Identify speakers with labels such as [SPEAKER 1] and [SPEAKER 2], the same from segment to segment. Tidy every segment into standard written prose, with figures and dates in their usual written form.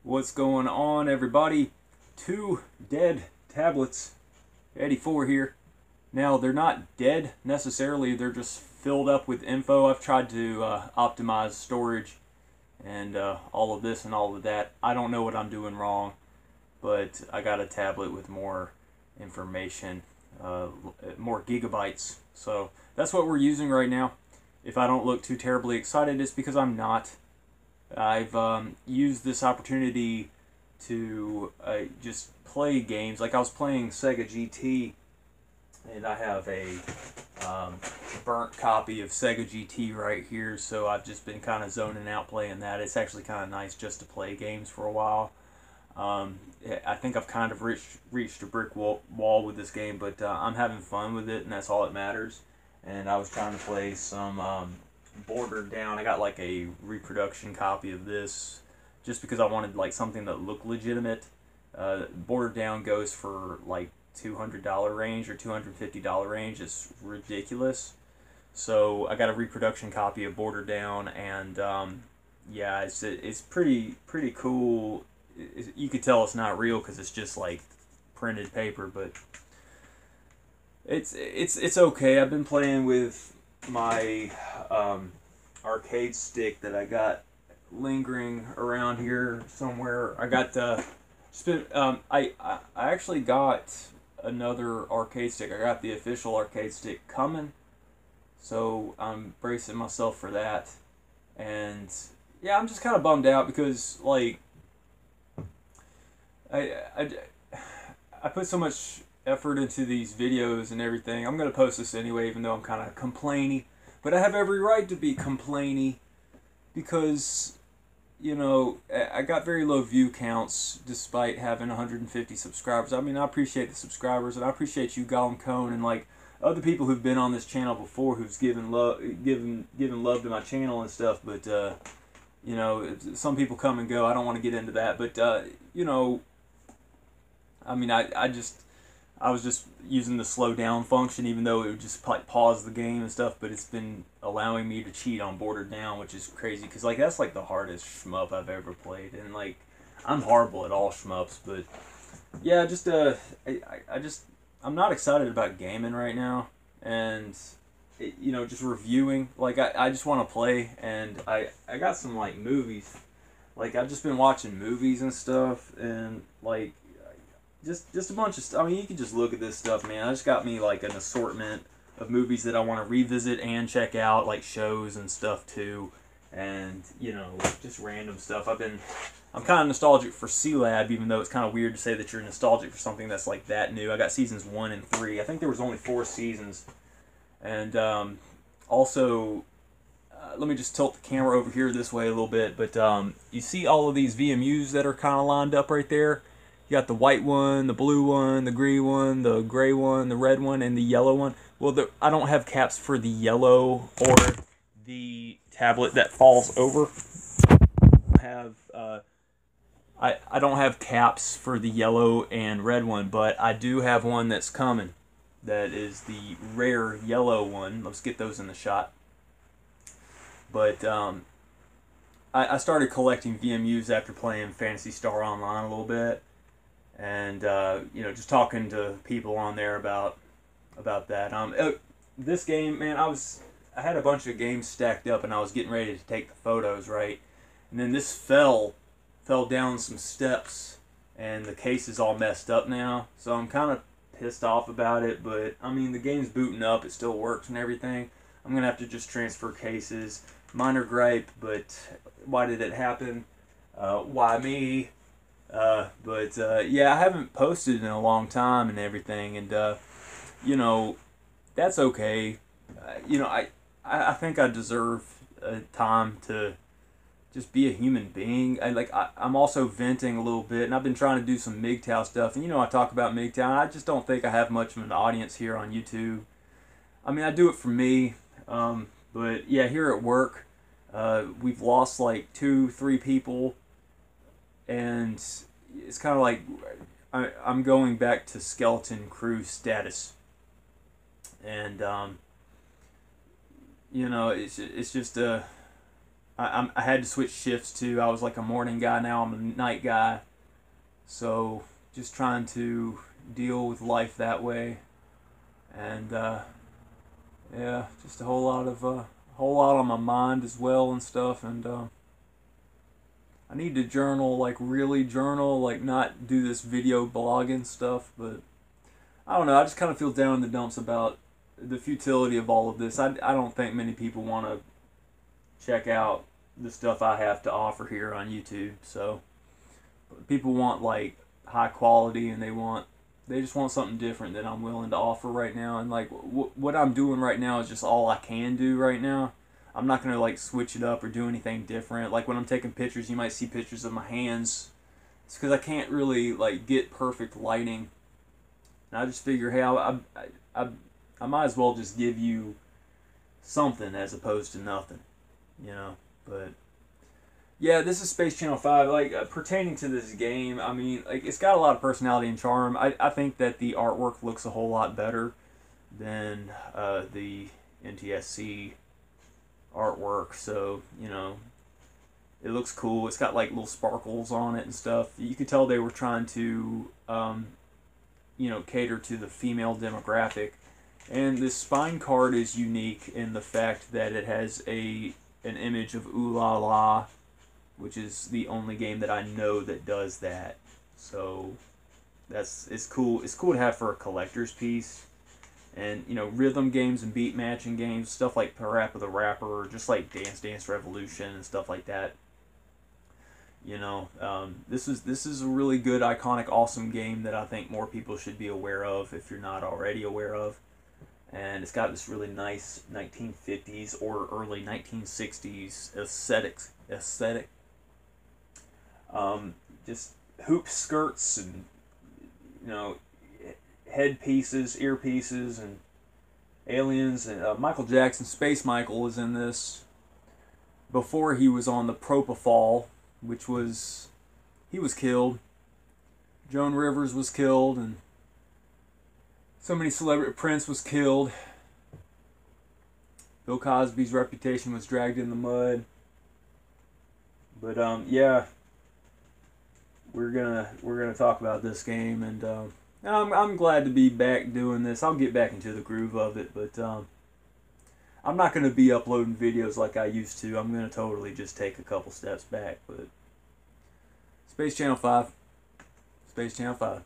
[SPEAKER 1] What's going on, everybody? Two dead tablets. Eddie 4 here. Now, they're not dead necessarily, they're just filled up with info. I've tried to optimize storage and all of this and all of that. I don't know what I'm doing wrong, but I got a tablet with more information, more gigabytes. So that's what we're using right now. If I don't look too terribly excited, it's because I'm not. I've used this opportunity to just play games. Like I was playing Sega GT, and I have a burnt copy of Sega GT right here, so I've just been kind of zoning out playing that. It's actually kind of nice just to play games for a while. I think I've kind of reached a brick wall with this game, but I'm having fun with it, and that's all that matters. And I was trying to play some Bordered Down. I got like a reproduction copy of this just because I wanted like something that looked legitimate. Bordered Down goes for like $200 range or $250 range. It's ridiculous. So I got a reproduction copy of Bordered Down, and yeah, it's pretty cool. You could tell it's not real because it's just like printed paper, but it's okay. I've been playing with my arcade stick that I got lingering around here somewhere. I got I actually got another arcade stick. I got the official arcade stick coming, so I'm bracing myself for that. And yeah, I'm just kind of bummed out because like I put so much effort into these videos and everything. I'm going to post this anyway, even though I'm kind of complainy. But I have every right to be complainy because, you know, I got very low view counts despite having 150 subscribers. I mean, I appreciate the subscribers, and I appreciate you, Gollum Cone, and like other people who've been on this channel before who's given love to my channel and stuff. But, you know, some people come and go. I don't want to get into that. But, you know, I mean, I was just using the slow down function, even though it would just like pause the game and stuff, but it's been allowing me to cheat on Bordered Down, which is crazy, because like that's like the hardest shmup I've ever played, and like I'm horrible at all shmups, but yeah, just I'm not excited about gaming right now, and you know, just reviewing, like I just want to play, and I got some like movies, like I've just been watching movies and stuff, and like just a bunch of stuff. I mean, you can just look at this stuff, man. I just got me like an assortment of movies that I want to revisit and check out, like shows and stuff too, and you know, just random stuff. I'm kind of nostalgic for C-Lab, even though it's kind of weird to say that you're nostalgic for something that's like that new. I got seasons 1 and 3. I think there was only 4 seasons, and also. Let me just tilt the camera over here this way a little bit, but you see all of these VMUs that are kind of lined up right there? You got the white one, the blue one, the green one, the gray one, the red one, and the yellow one. Well, I don't have caps for the yellow or the tablet that falls over. I don't have caps for the yellow and red one, but I do have one that's coming. That is the rare yellow one. Let's get those in the shot. But I started collecting VMUs after playing Phantasy Star Online a little bit. And you know, just talking to people on there about that. This game, man, I had a bunch of games stacked up, and I was getting ready to take the photos, right? And then this fell down some steps, and the case is all messed up now. So I'm kind of pissed off about it, but I mean, the game's booting up, it still works and everything. I'm gonna have to just transfer cases. Minor gripe, but why did it happen? Why me? But yeah, I haven't posted in a long time and everything, and you know, that's okay. You know, I think I deserve time to just be a human being. I'm also venting a little bit, and I've been trying to do some MGTOW stuff, and you know, I talk about MGTOW. I just don't think I have much of an audience here on YouTube. I mean, I do it for me, but yeah, here at work, we've lost like 2-3 people. And it's kind of like I'm going back to skeleton crew status, and you know, it's just I had to switch shifts too. I was like a morning guy, now I'm a night guy. So just trying to deal with life that way. And yeah, just a whole lot on my mind as well and stuff. And I need to journal, like really journal, like not do this video blogging stuff. But I don't know, I just kind of feel down in the dumps about the futility of all of this. I don't think many people want to check out the stuff I have to offer here on YouTube. So people want like high quality, and they just want something different than I'm willing to offer right now. And like what I'm doing right now is just all I can do right now. I'm not gonna like switch it up or do anything different. Like when I'm taking pictures, you might see pictures of my hands. It's because I can't really like get perfect lighting. And I just figure, hey, I might as well just give you something as opposed to nothing, you know. But yeah, this is Space Channel 5. Like pertaining to this game, I mean, like it's got a lot of personality and charm. I think that the artwork looks a whole lot better than the NTSC artwork. So, you know, it looks cool. It's got like little sparkles on it and stuff. You could tell they were trying to you know, cater to the female demographic. And this spine card is unique in the fact that it has an image of Ooh La La, which is the only game that I know that does that. So it's cool. It's cool to have for a collector's piece. And you know, rhythm games and beat matching games, stuff like Parappa the Rapper, or just like Dance Dance Revolution and stuff like that. You know, this is a really good, iconic, awesome game that I think more people should be aware of if you're not already aware of. And it's got this really nice 1950s or early 1960s aesthetic. Just hoop skirts and, you know, headpieces, earpieces, and aliens. And Michael Jackson, Space Michael, was in this before he was on the Propofol, which was, he was killed. Joan Rivers was killed, and so many celebrity, Prince was killed. Bill Cosby's reputation was dragged in the mud. But yeah, we're gonna talk about this game, and I'm glad to be back doing this. I'll get back into the groove of it, but I'm not gonna be uploading videos like I used to. I'm gonna totally just take a couple steps back. But Space Channel 5, Space Channel 5.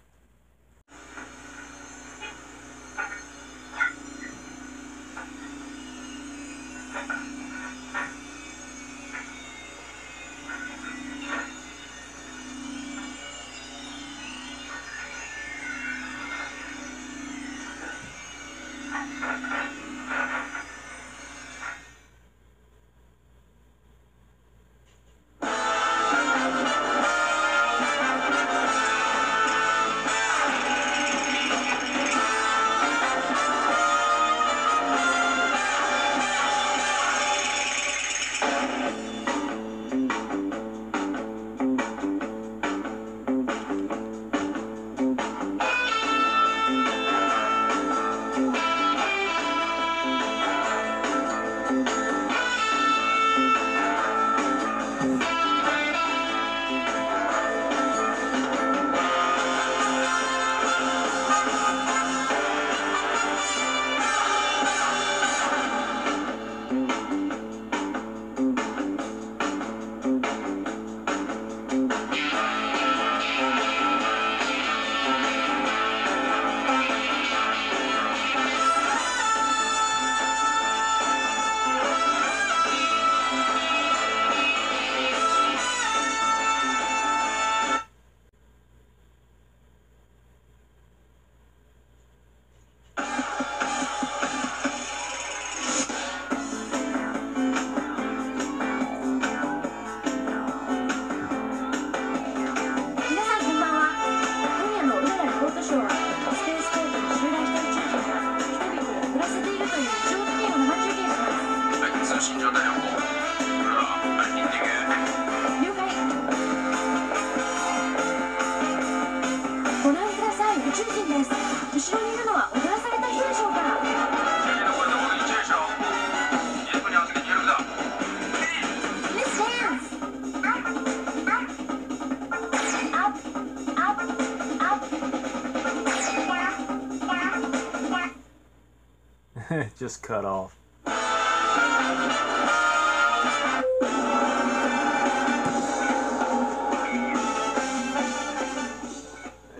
[SPEAKER 1] Just cut off.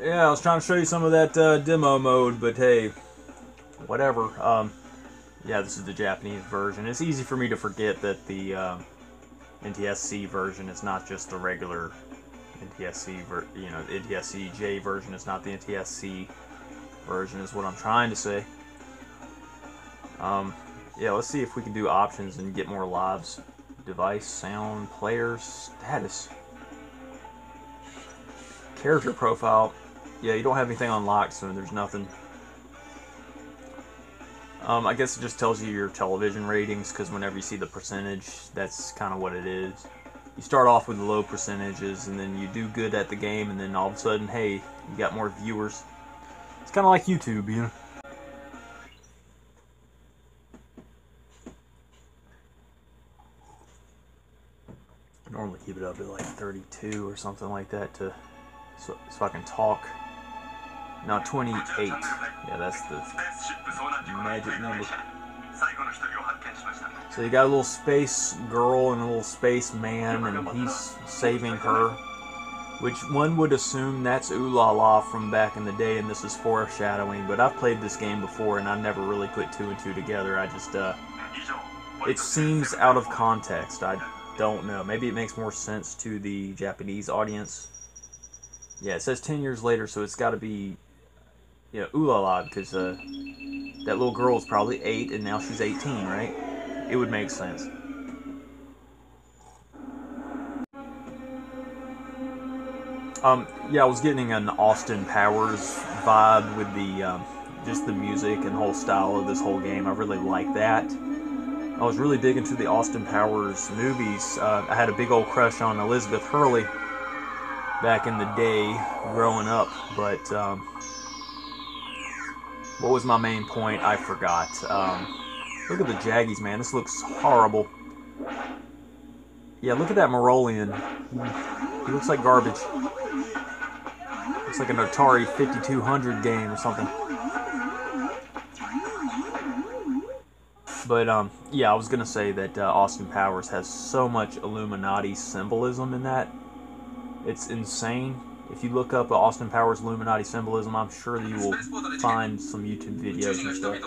[SPEAKER 1] Yeah, I was trying to show you some of that demo mode, but hey, whatever. Yeah, this is the Japanese version. It's easy for me to forget that the NTSC version is not just the regular NTSC, the NTSC-J version. It's not the NTSC version, is what I'm trying to say. Yeah, let's see if we can do options and get more lives. Device, sound, player, status, character profile. Yeah, you don't have anything unlocked, so there's nothing. I guess it just tells you your television ratings, because whenever you see the percentage, that's kind of what it is. You start off with low percentages, and then you do good at the game, and then all of a sudden, hey, you got more viewers. It's kind of like YouTube, you know? I normally keep it up at like 32 or something like that so I can talk. No, 28. Yeah, that's the magic number. So you got a little space girl and a little space man, and he's saving her. Which one would assume that's Ooh La La from back in the day, and this is foreshadowing. But I've played this game before, and I never really put two and two together. I just, it seems out of context. I don't know. Maybe it makes more sense to the Japanese audience. Yeah, it says 10 years later, so it's got to be, you know, Ooh La La, because that little girl is probably 8, and now she's 18, right? It would make sense. Yeah, I was getting an Austin Powers vibe with the, just the music and whole style of this whole game. I really like that. I was really big into the Austin Powers movies. I had a big old crush on Elizabeth Hurley back in the day, growing up, but, what was my main point? I forgot. Look at the Jaggies, man. This looks horrible. Yeah, look at that Marolian. He looks like garbage. Looks like an Atari 5200 game or something. But, yeah, I was going to say that Austin Powers has so much Illuminati symbolism in that. It's insane. If you look up Austin Powers Illuminati symbolism, I'm sure that you will find some YouTube videos and stuff.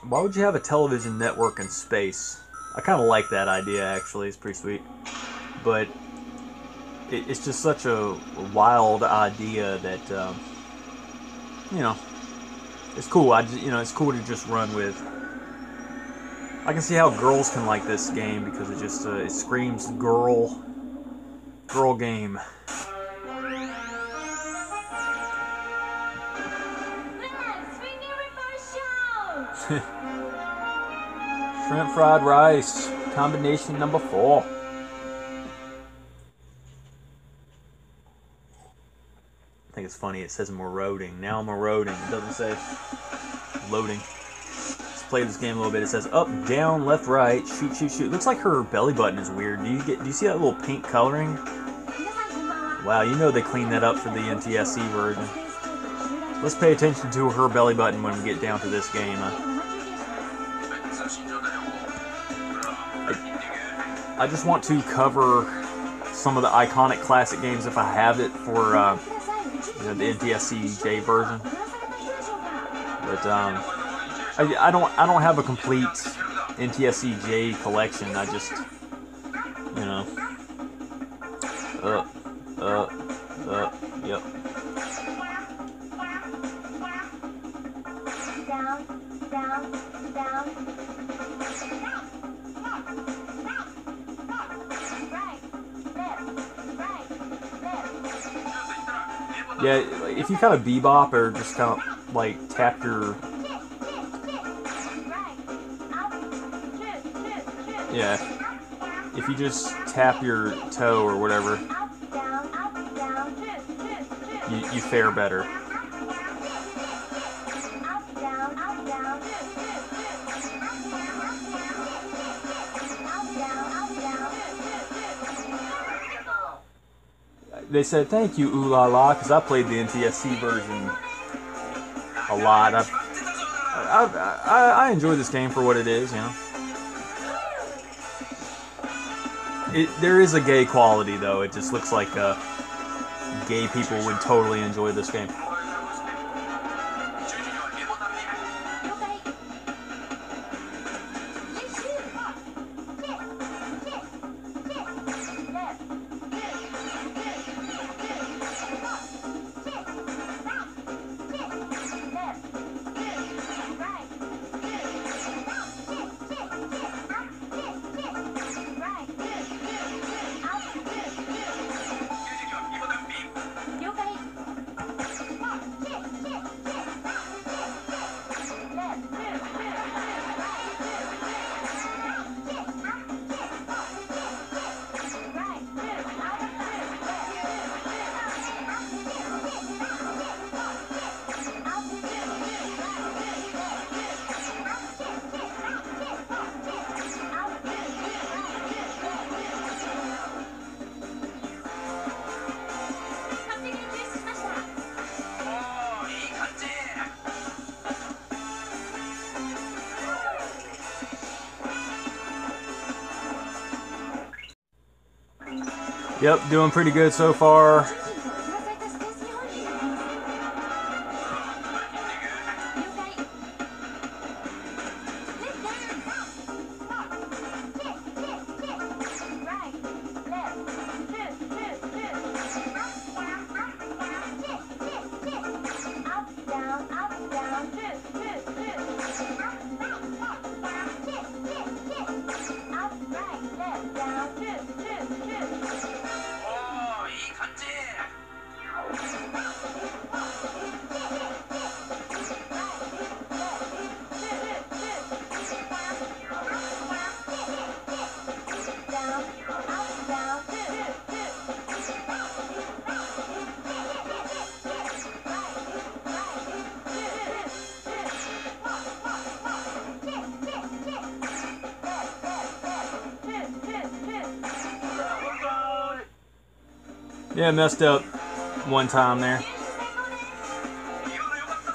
[SPEAKER 1] Why would you have a television network in space? I kind of like that idea, actually. It's pretty sweet. But it's just such a wild idea that, you know, it's cool. It's cool to just run with. I can see how girls can like this game because it just it screams girl game. Shrimp fried rice, combination number 4. I think it's funny. It says marauding. Now I'm eroding. It doesn't say loading. Play this game a little bit. It says up, down, left, right, shoot, shoot, shoot. Looks like her belly button is weird. Do you see that little pink coloring? Wow, you know they cleaned that up for the NTSC version. Let's pay attention to her belly button when we get down to this game. I just want to cover some of the iconic classic games if I have it for the NTSC-J version. But I don't have a complete NTSC-J collection. I just, you know, yep. Yeah, if you kind of bebop or just kind of like tap your, yeah, if you just tap your toe or whatever, you fare better. they said thank you, ooh la la, because I played the NTSC version a lot. I enjoy this game for what it is, you know. There is a gay quality though. It just looks like gay people would totally enjoy this game. Yep, doing pretty good so far. Yeah, messed up one time there.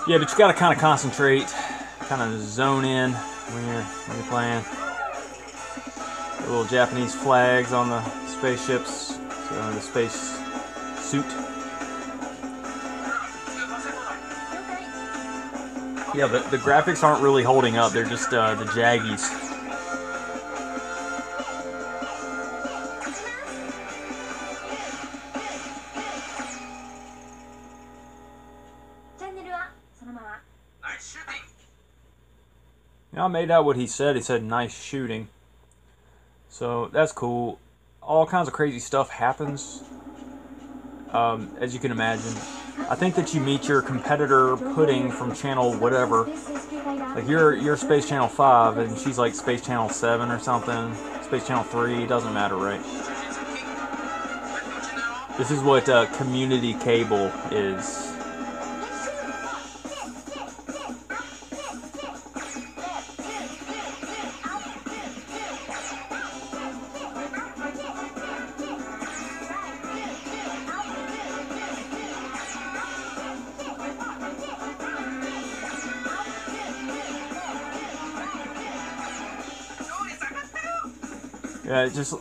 [SPEAKER 1] Yeah, but you gotta kind of concentrate, kind of zone in when you're playing. The little Japanese flags on the spaceships, so the space suit. Yeah, but the graphics aren't really holding up. They're just the jaggies. I made out what he said. He said nice shooting. So that's cool. All kinds of crazy stuff happens. As you can imagine. I think that you meet your competitor Pudding from channel whatever. Like you're Space Channel 5 and she's like Space Channel 7 or something. Space Channel 3, doesn't matter, right? This is what community cable is. Yeah, it just...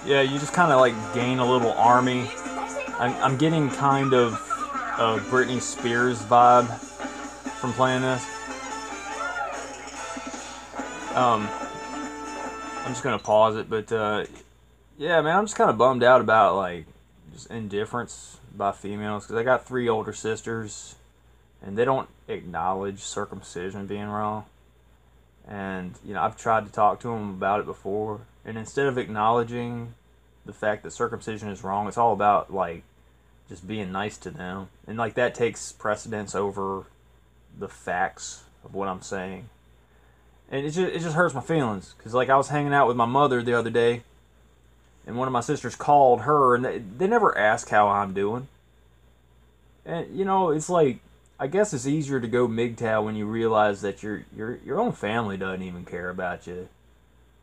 [SPEAKER 1] Yeah, you just kind of like gain a little army. I'm getting kind of a Britney Spears vibe from playing this. I'm just gonna pause it, but yeah, man, I'm just kind of bummed out about like just indifference by females because I got 3 older sisters, and they don't acknowledge circumcision being wrong. And you know, I've tried to talk to them about it before, and instead of acknowledging the fact that circumcision is wrong, it's all about like just being nice to them, and like that takes precedence over
[SPEAKER 2] the facts of what I'm saying. And it just hurts my feelings, because like I was hanging out with my mother the other day, and one of my sisters called her, and they never ask how I'm doing. And you know, it's like, I guess it's easier to go MGTOW when you realize that your own family doesn't even care about you.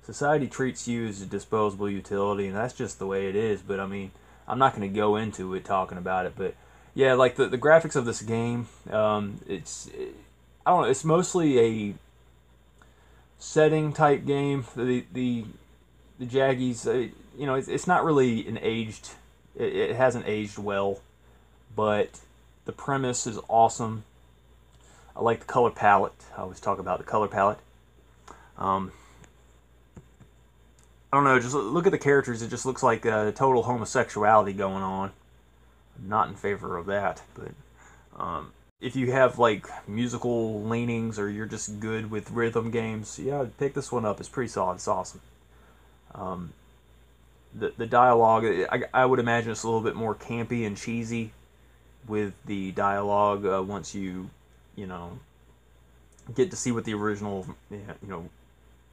[SPEAKER 2] Society treats you as a disposable utility, and that's just the way it is. But I mean, I'm not going to go into it talking about it. But yeah, like the graphics of this game, I don't know. It's mostly a setting type game. The Jaggies, you know, it's not really an aged. It hasn't aged well, but the premise is awesome. I like the color palette. I always talk about the color palette. I don't know, just look at the characters. It just looks like total homosexuality going on. I'm not in favor of that, but if you have like musical leanings or you're just good with rhythm games, yeah, pick this one up. It's pretty solid. It's awesome. The dialogue, I would imagine it's a little bit more campy and cheesy with the dialogue once you know, get to see what the original, you know,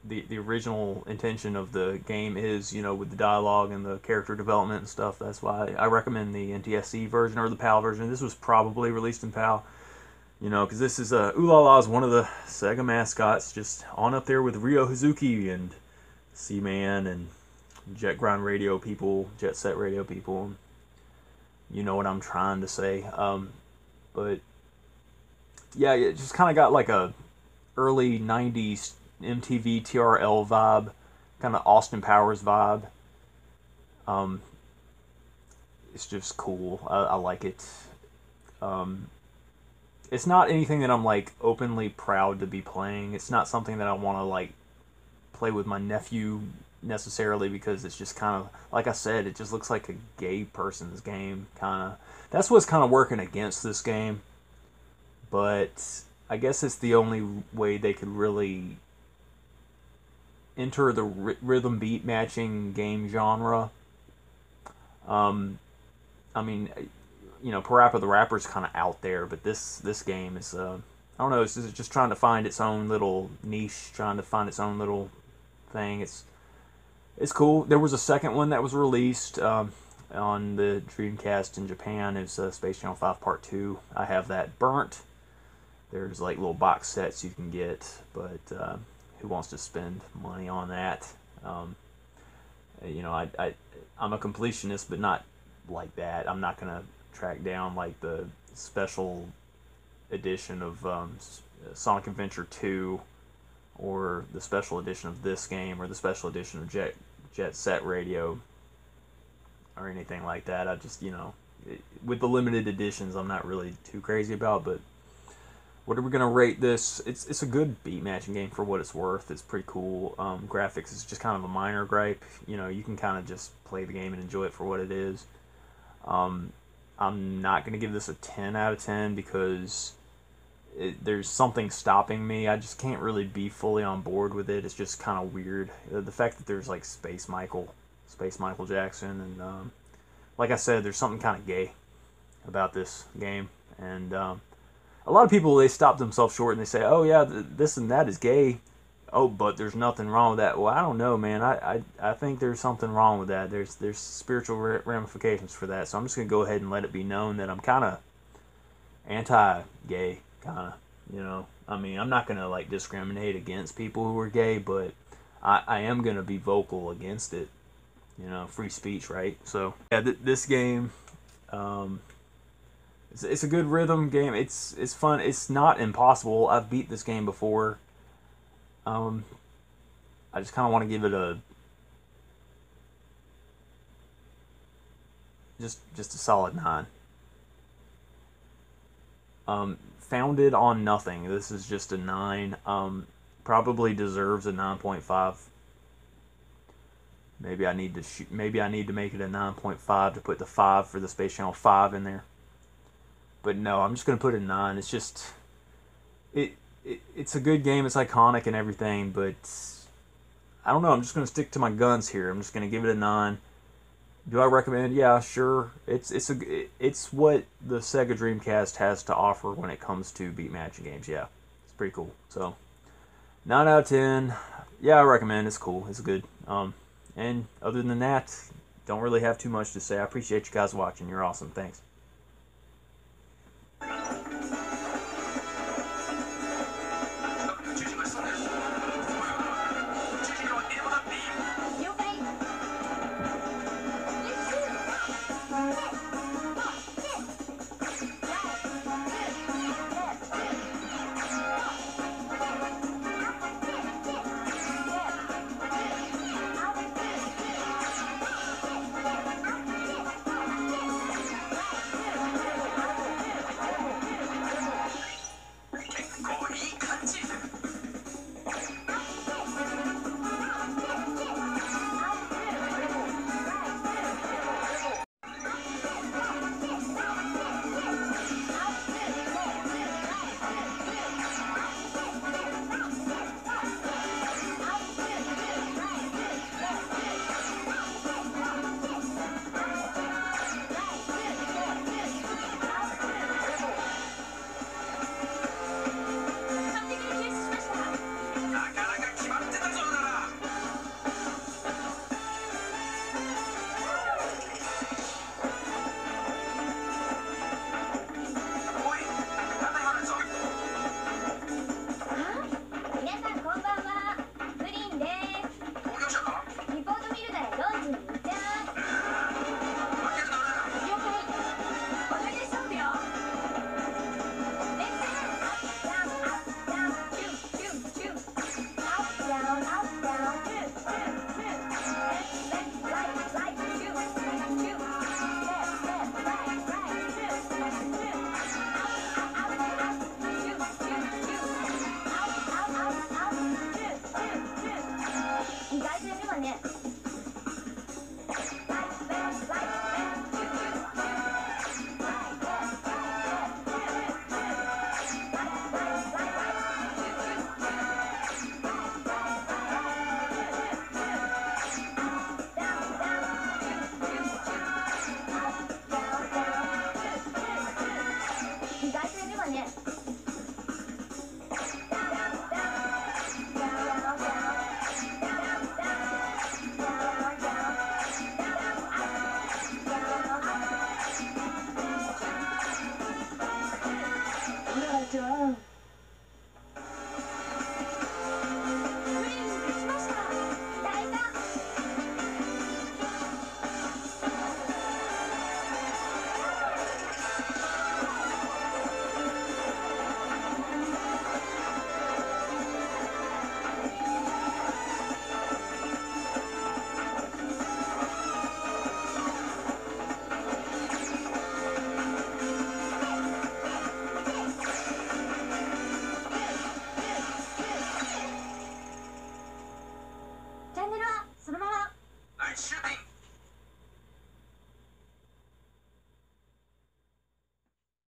[SPEAKER 2] the original intention of the game is, you know, with the dialogue and the character development and stuff. That's why I recommend the NTSC version or the PAL version. This was probably released in PAL, you know, because this is Ooh La La is one of the Sega mascots, just on up there with Ryo Hazuki and Seaman and Jet Grind Radio people, Jet Set Radio people. You know what I'm trying to say. But yeah, it just kind of got like a early 90s MTV TRL vibe, kind of Austin Powers vibe. It's just cool. I like it. It's not anything that I'm like openly proud to be playing. It's not something that I want to like play with my nephew necessarily, because it's just kind of, like I said, it just looks like a gay person's game, kind of. That's what's kind of working against this game. But I guess it's the only way they could really enter the rhythm beat matching game genre. I mean, you know, Parappa the Rapper's kind of out there, but this game is, I don't know, it's just trying to find its own little niche, trying to find its own little thing. It's cool. There was a second one that was released on the Dreamcast in Japan. It's Space Channel 5 Part 2. I have that burnt. There's like little box sets you can get, but who wants to spend money on that? You know, I'm a completionist, but not like that. I'm not gonna track down like the special edition of Sonic Adventure 2, or the special edition of this game, or the special edition of Jet Set Radio, or anything like that. I just, you know, with the limited editions, I'm not really too crazy about. But what are we gonna rate this? It's a good beat matching game for what it's worth. It's pretty cool. Graphics is just kind of a minor gripe. You know, you can kind of just play the game and enjoy it for what it is. I'm not gonna give this a 10 out of 10 because there's something stopping me. I just can't really be fully on board with it. It's just kind of weird. The fact that there's like Space Michael Jackson, and like I said, there's something kind of gay about this game. And a lot of people, they stop themselves short and they say, oh yeah, this and that is gay. Oh, but there's nothing wrong with that. Well, I don't know, man. I think there's something wrong with that. There's spiritual ramifications for that. So I'm just going to go ahead and let it be known that I'm kind of anti-gay. Kind of, you know, I mean, I'm not gonna like discriminate against people who are gay, but I am gonna be vocal against it. You know, free speech, right? So yeah, this game, it's a good rhythm game. It's fun. It's not impossible. I've beat this game before. I just kind of want to give it a just a solid 9. Founded on nothing. This is just a 9. Probably deserves a 9.5. Maybe I need to make it a 9.5 to put the 5 for the Space Channel 5 in there. But no, I'm just gonna put a 9. It's just it's a good game. It's iconic and everything, but I don't know. I'm just gonna stick to my guns here. I'm just gonna give it a 9. Do I recommend? Yeah, sure. It's what the Sega Dreamcast has to offer when it comes to beat matching games. Yeah, it's pretty cool. So 9 out of 10. Yeah, I recommend. It's cool. It's good. And other than that, don't really have too much to say. I appreciate you guys watching. You're awesome. Thanks.